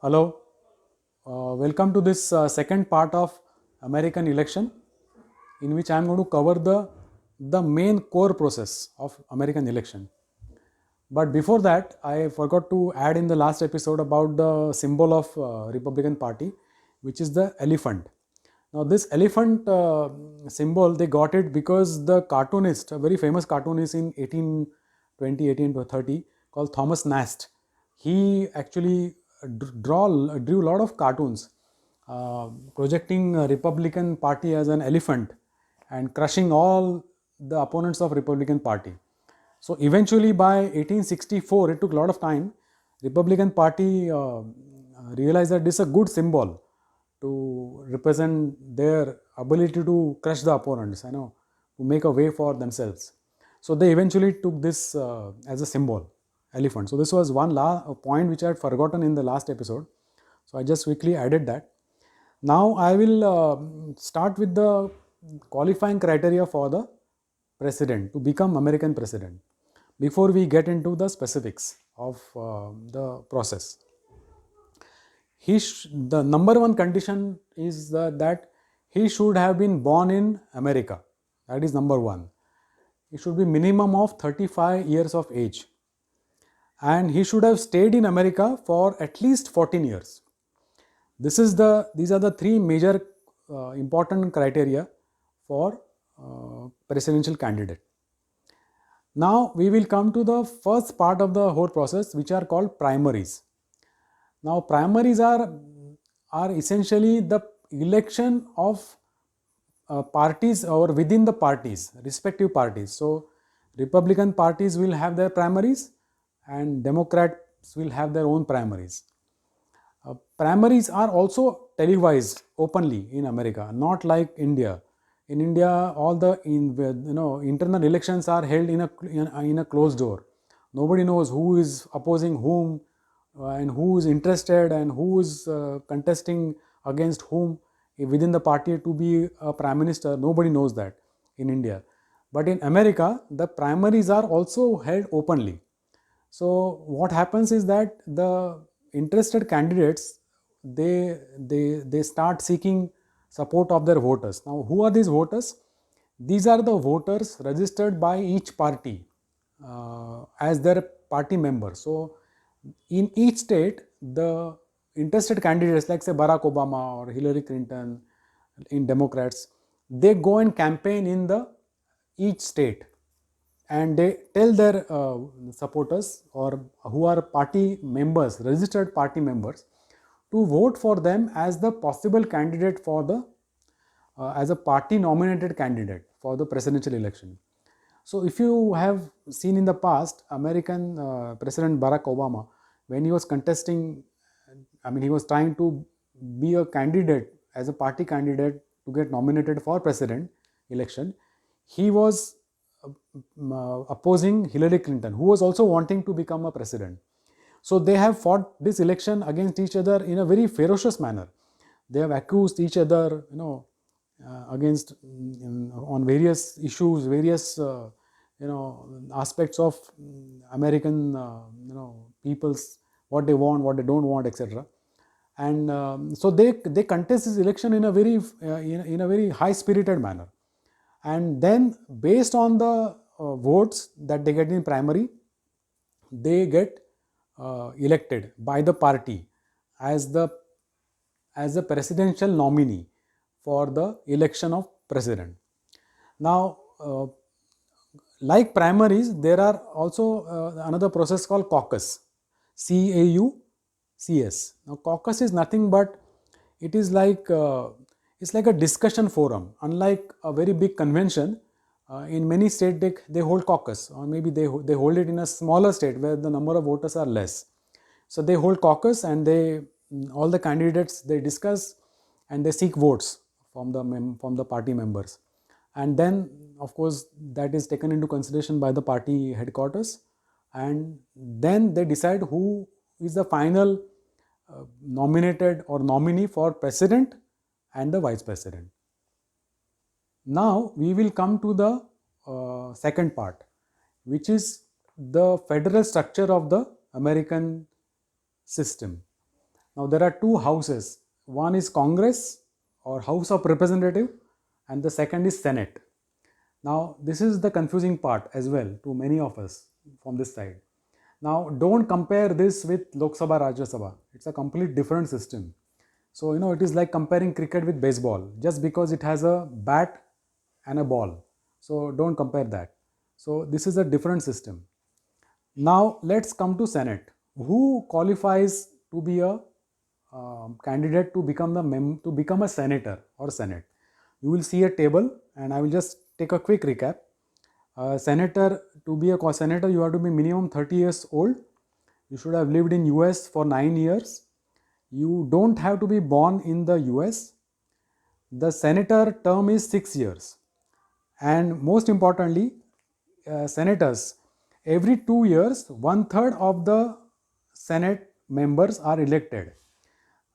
Hello, welcome to this second part of American election, in which I am going to cover the main core process of American election. But before that, I forgot to add in the last episode about the symbol of Republican Party, which is the elephant. Now, this elephant symbol, they got it because the cartoonist, a very famous cartoonist in 1820, 1830, called Thomas Nast, he actually drew a lot of cartoons projecting Republican Party as an elephant and crushing all the opponents of Republican Party. So eventually by 1864, it took a lot of time, Republican Party realized that this is a good symbol to represent their ability to crush the opponents, to make a way for themselves. So they eventually took this as a symbol, elephant. So this was one point which I had forgotten in the last episode. So I just quickly added that. Now I will start with the qualifying criteria for the president to become American president before we get into the specifics of the process. The number one condition is that he should have been born in America. That is number one. He should be minimum of 35 years of age, and he should have stayed in America for at least 14 years. These are the three major important criteria for presidential candidate. Now we will come to the first part of the whole process, which are called primaries. Now primaries are essentially the election of parties or within the parties, respective parties. So Republican parties will have their primaries and Democrats will have their own primaries. Primaries are also televised openly in America, not like India. In India, all the internal elections are held in a closed door. Nobody knows who is opposing whom, and who is interested and who is contesting against whom within the party to be a prime minister. Nobody knows that in India. But in America, the primaries are also held openly. So what happens is that the interested candidates, they start seeking support of their voters. Now who are these voters? These are the voters registered by each party as their party members. So in each state, the interested candidates like say Barack Obama or Hillary Clinton in Democrats, they go and campaign in the each state, and they tell their supporters or who are party members, registered party members, to vote for them as the possible candidate for the as a party nominated candidate for the presidential election. So if you have seen in the past, American President Barack Obama, when he was contesting, he was trying to be a candidate as a party candidate to get nominated for president election, he was opposing Hillary Clinton, who was also wanting to become a president. So they have fought this election against each other in a very ferocious manner. They have accused each other, against on various issues, various aspects of American people's, what they want, what they don't want, etc. And so they contest this election in a very in a very high spirited manner. And then based on the votes that they get in primary, they get elected by the party as the presidential nominee for the election of president. Now like primaries, there are also another process called caucus, CAUCS. Now caucus is nothing but it is like it's like a discussion forum. Unlike a very big convention, in many states they hold caucus, or maybe they hold it in a smaller state where the number of voters are less. So they hold caucus, and they all the candidates, they discuss and they seek votes from the party members, and then of course that is taken into consideration by the party headquarters, and then they decide who is the final nominated or nominee for president and the vice president. Now we will come to the second part, which is the federal structure of the American system. Now there are two houses. One is Congress or House of Representative, and the second is Senate. Now this is the confusing part as well to many of us from this side. Now don't compare this with Lok Sabha, Rajya Sabha. It's a complete different system. So it is like comparing cricket with baseball, just because it has a bat and a ball. So don't compare that. So this is a different system. Now let's come to Senate. Who qualifies to be a candidate to become a senator or Senate? You will see a table, and I will just take a quick recap. Senator, to be a senator, you have to be minimum 30 years old. You should have lived in US for 9 years. You don't have to be born in the US. The senator term is 6 years. And most importantly, senators, every 2 years, 1/3 of the Senate members are elected.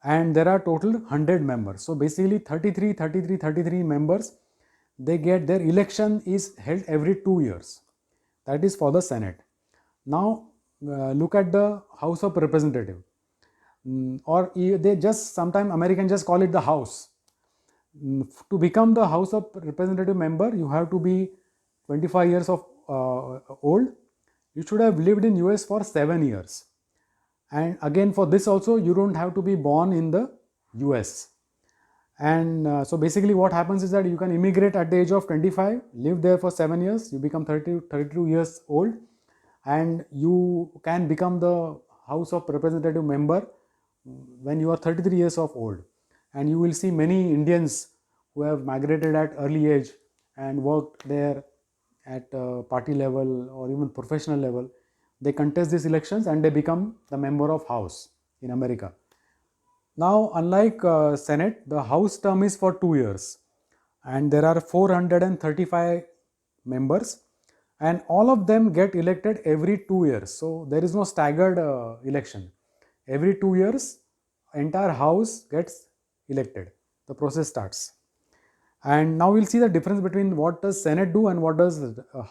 And there are total 100 members. So basically 33 members, they get their election is held every 2 years. That is for the Senate. Now look at the House of Representative. Or they just, sometimes Americans just call it the House. To become the House of Representative member, you have to be 25 years of old. You should have lived in US for 7 years. And again, for this also, you don't have to be born in the US. And so basically what happens is that you can immigrate at the age of 25, live there for 7 years, you become 32 years old, and you can become the House of Representative member when you are 33 years of old. And you will see many Indians who have migrated at early age and worked there at party level or even professional level. They contest these elections and they become the member of House in America. Now, unlike Senate, the House term is for 2 years, and there are 435 members, and all of them get elected every 2 years. So there is no staggered election. Every 2 years, entire House gets elected. The process starts. And now we'll see the difference between what does Senate do and what does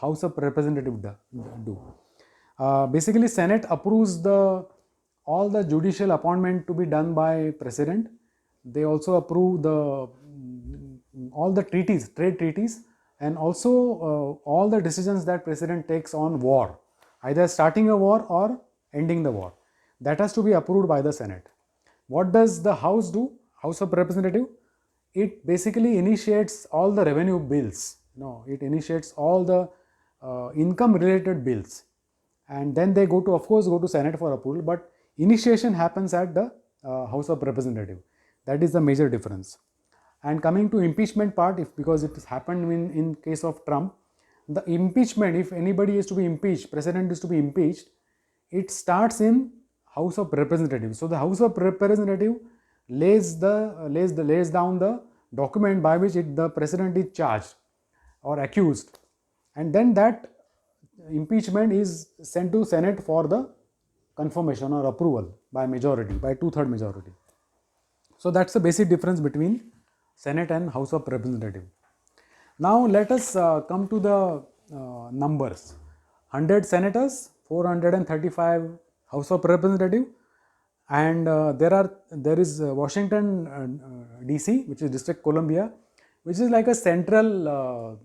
House of Representative do. Basically, Senate approves all the judicial appointment to be done by President. They also approve all the treaties, trade treaties, and also all the decisions that President takes on war, either starting a war or ending the war. That has to be approved by the Senate. What does the House do? House of Representative? It basically initiates all the revenue bills. It initiates all the income related bills, and then they of course go to Senate for approval, but initiation happens at the House of Representative. That is the major difference. And coming to impeachment part, because it has happened in case of Trump, the impeachment, if anybody is to be impeached, president is to be impeached, it starts in House of Representatives. So the House of Representative lays down the document by which the president is charged or accused, and then that impeachment is sent to Senate for the confirmation or approval by majority, by 2/3 majority. So that's the basic difference between Senate and House of Representative. Now let us come to the numbers. 100 senators, 435 House of Representative, and there is Washington DC, which is District Columbia, which is like a central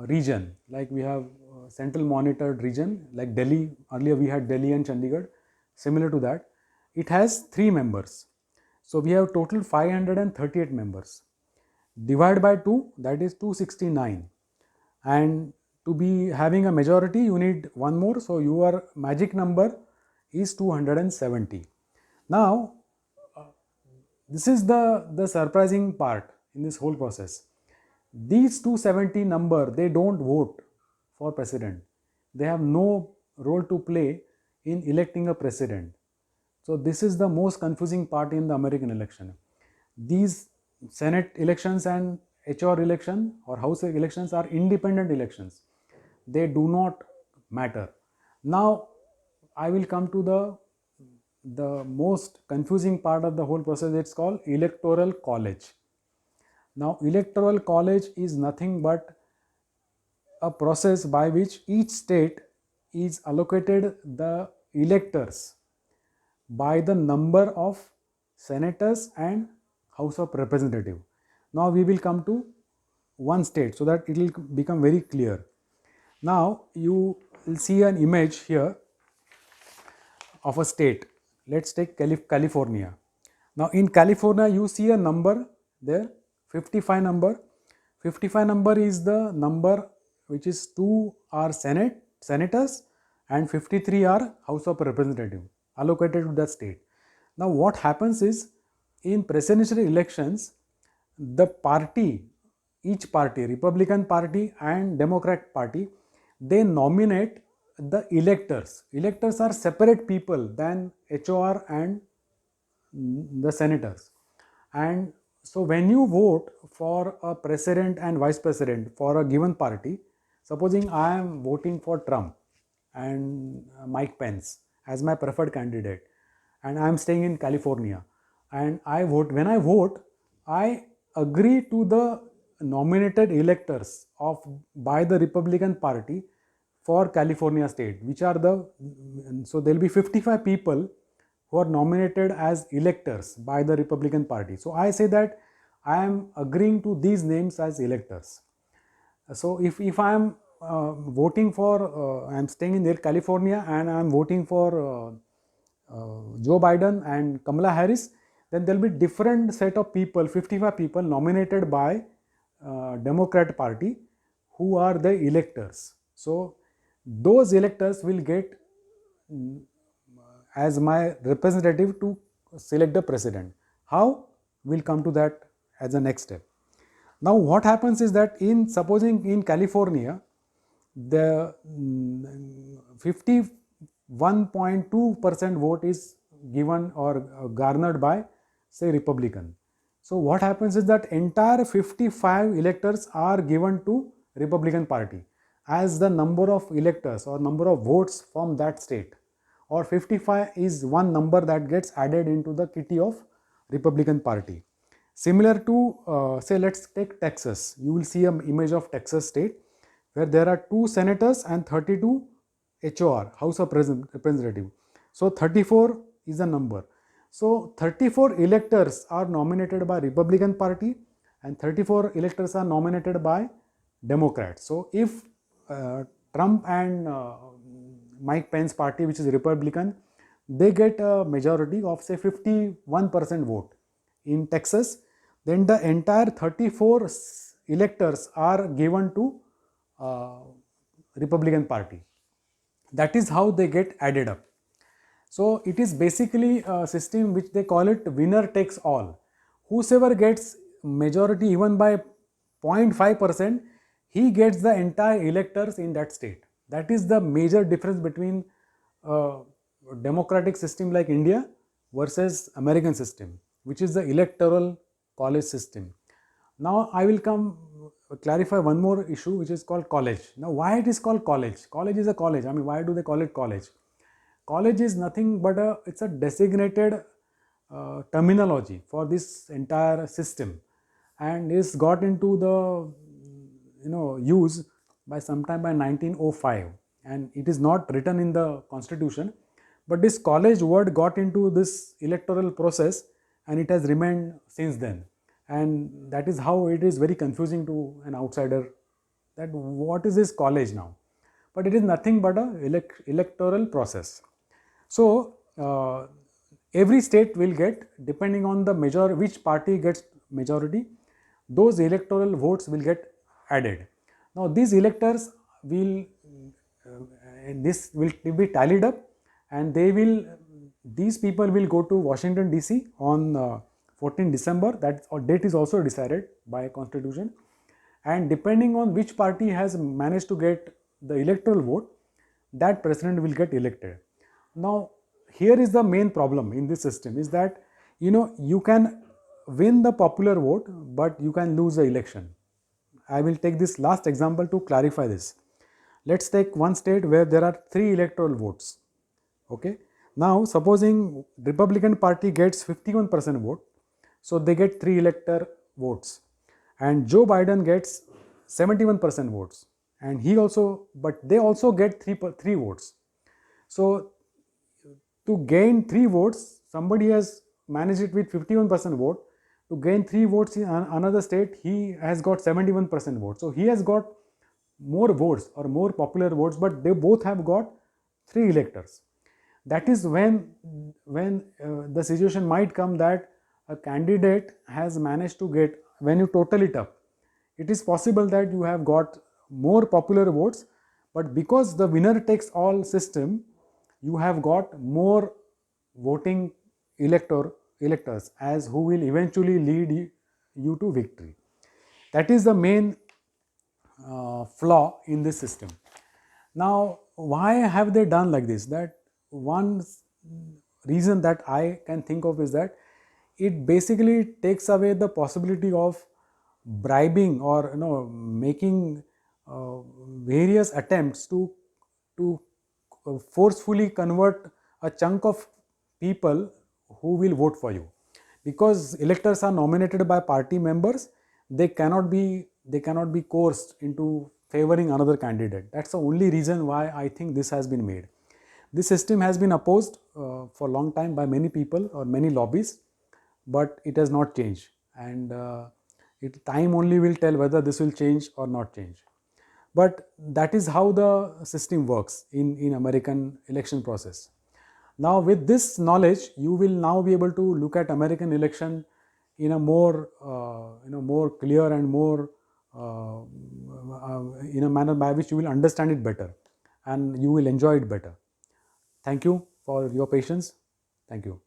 region. Like we have central monitored region like Delhi. Earlier we had Delhi and Chandigarh. Similar to that, it has 3 members. So we have total 538 members. Divide by 2, that is 269. And to be having a majority, you need one more. So your magic number is 270. Now, this is the surprising part in this whole process. These 270 number, they don't vote for president. They have no role to play in electing a president. So this is the most confusing part in the American election. These Senate elections and HR election or House elections are independent elections. They do not matter. Now I will come to the most confusing part of the whole process. It's called Electoral College. Now Electoral College is nothing but a process by which each state is allocated the electors by the number of senators and House of Representative. Now we will come to one state so that it will become very clear. Now you will see an image here of a state. Let's take California. Now in California you see a number there, 55 number. 55 number is the number which is 2 are senators and 53 are House of Representative allocated to that state. Now what happens is, in presidential elections, the party, each party, Republican Party and Democrat Party, they nominate the electors. Electors are separate people than HOR and the senators. And so when you vote for a president and vice president for a given party, supposing I am voting for Trump and Mike Pence as my preferred candidate, and I am staying in California, and I vote, when I vote, I agree to the nominated electors of by the Republican Party for California state, which are so there will be 55 people who are nominated as electors by the Republican Party. So I say that I am agreeing to these names as electors. So if I am voting for, I am staying in California and I am voting for Joe Biden and Kamala Harris, then there will be different set of people, 55 people nominated by Democrat Party who are the electors. So those electors will get as my representative to select the president. How? We'll come to that as the next step. Now what happens is that supposing in California, the 51.2% vote is given or garnered by, say, Republican. So what happens is that entire 55 electors are given to Republican Party as the number of electors or number of votes from that state, or 55 is one number that gets added into the kitty of Republican Party. Similar to, say, let's take Texas. You will see an image of Texas state where there are 2 senators and 32 HOR, House of Representative. So 34 is the number. So 34 electors are nominated by Republican Party and 34 electors are nominated by Democrats. So if Trump and Mike Pence party, which is Republican, they get a majority of, say, 51% vote in Texas, then the entire 34 electors are given to Republican Party. That is how they get added up. So it is basically a system which they call it winner takes all. Whosoever gets majority even by 0.5%, he gets the entire electors in that state. That is the major difference between democratic system like India versus American system, which is the electoral college system. Now I will clarify one more issue, which is called college. Now why it is called college? College is a college. I mean, why do they call it college? College is nothing but it's a designated terminology for this entire system, and is got into the use by sometime by 1905, and it is not written in the constitution, but this college word got into this electoral process and it has remained since then, and that is how it is very confusing to an outsider that what is this college now, but it is nothing but a electoral process. So every state will get, depending on the which party gets majority, those electoral votes will get added. Now these electors will this will be tallied up, and these people will go to Washington DC on 14 December. That date is also decided by constitution, and depending on which party has managed to get the electoral vote, that president will get elected. Now here is the main problem in this system, is that you can win the popular vote but you can lose the election. I will take this last example to clarify this. Let's take one state where there are 3 electoral votes. Okay. Now supposing Republican Party gets 51% vote, so they get 3 elector votes, and Joe Biden gets 71% votes, and they also get 3 votes. So to gain 3 votes, somebody has managed it with 51% vote to gain 3 votes in another state. He has got 71% vote. So he has got more votes or more popular votes, but they both have got 3 electors. That is when the situation might come that a candidate has managed to get, when you total it up, it is possible that you have got more popular votes, but because the winner takes all system, you have got more voting electors as who will eventually lead you to victory. That is the main flaw in this system. Now, why have they done like this? That one reason that I can think of is that it basically takes away the possibility of bribing or making various attempts to forcefully convert a chunk of people who will vote for you, because electors are nominated by party members. They cannot be coerced into favoring another candidate. That's the only reason why I think this has been made. This system has been opposed for a long time by many people or many lobbies, but it has not changed, and time only will tell whether this will change or not change. But that is how the system works in American election process. Now with this knowledge, you will now be able to look at American election in a more clear and more in a manner by which you will understand it better and you will enjoy it better. Thank you for your patience. Thank you.